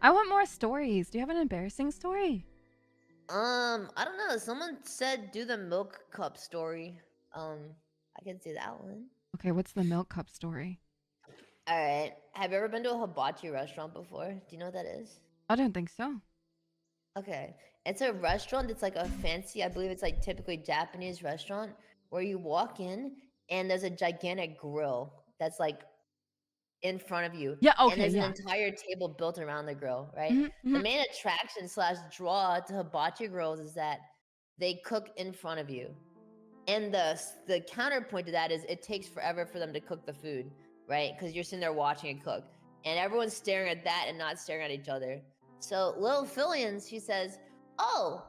I want more stories. Do you have an embarrassing story? I don't know. Someone said do the milk cup story. I can see that one. Okay, what's the milk cup story? All right. Have you ever been to a hibachi restaurant before? Do you know what that is? I don't think so. Okay. It's a restaurant that's like a fancy, I believe it's like typically Japanese restaurant where you walk in and there's a gigantic grill that's like in front of you. Yeah, And okay, there's an yeah. entire table built around the grill, right? Hmm, The hmm. main attraction slash draw to hibachi grills is that they cook in front of you. And the counterpoint to that is it takes forever for them to cook the food, right? Because you're sitting there watching it cook. And everyone's staring at that and not staring at each other. So little Filian, she says, oh,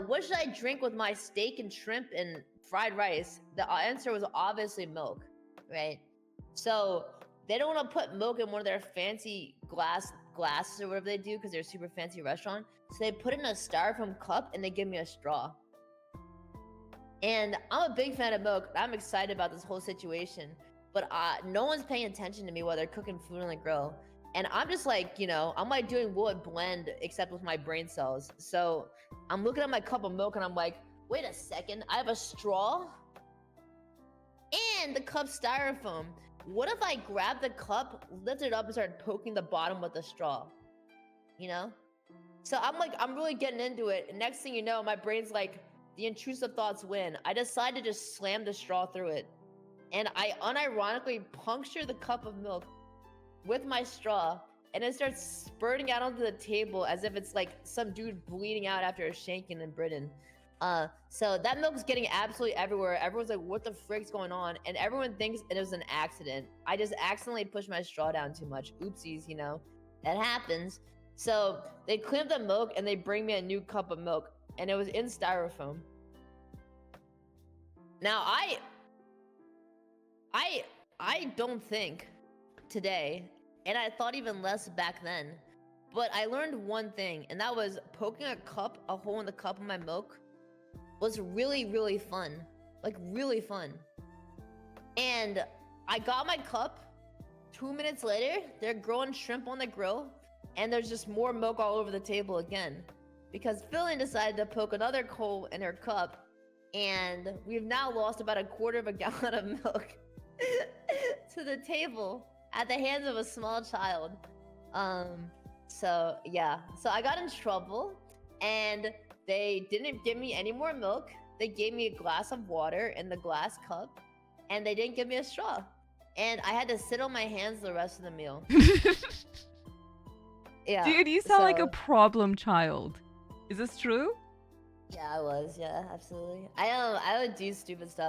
what should I drink with my steak and shrimp and fried rice? The answer was obviously milk, right? So they don't want to put milk in one of their fancy glasses or whatever they do because they're a super fancy restaurant. So they put it in a styrofoam cup and they give me a straw. And I'm a big fan of milk. I'm excited about this whole situation, but no one's paying attention to me while they're cooking food on the grill. And I'm just like, I'm like doing will it blend except with my brain cells. So I'm looking at my cup of milk and I'm like, wait a second, I have a straw and the cup's styrofoam. What if I grab the cup, lift it up, and start poking the bottom with the straw? So I'm really getting into it. And next thing you know, my brain's like, the intrusive thoughts win. I decide to just slam the straw through it. And I unironically puncture the cup of milk with my straw. And it starts spurting out onto the table as if it's like some dude bleeding out after a shanking in Britain. So that milk's getting absolutely everywhere. Everyone's like, what the frick's going on? And everyone thinks it was an accident. I just accidentally pushed my straw down too much. Oopsies, that happens. So they clean up the milk and they bring me a new cup of milk. And it was in styrofoam. Now I don't think today, and I thought even less back then, but I learned one thing, and that was poking a hole in the cup of my milk was really, really fun. Like really fun. And I got my cup. 2 minutes later, they're growing shrimp on the grill, and there's just more milk all over the table again. Because Filian decided to poke another hole in her cup, and we've now lost about 1/4 gallon of milk to the table at the hands of a small child. So yeah, so I got in trouble, and they didn't give me any more milk. They gave me a glass of water in the glass cup, and they didn't give me a straw. And I had to sit on my hands the rest of the meal. Yeah. Dude, you sound like a So problem child. Is this true? yeah, I was. Yeah, absolutely. I would do stupid stuff.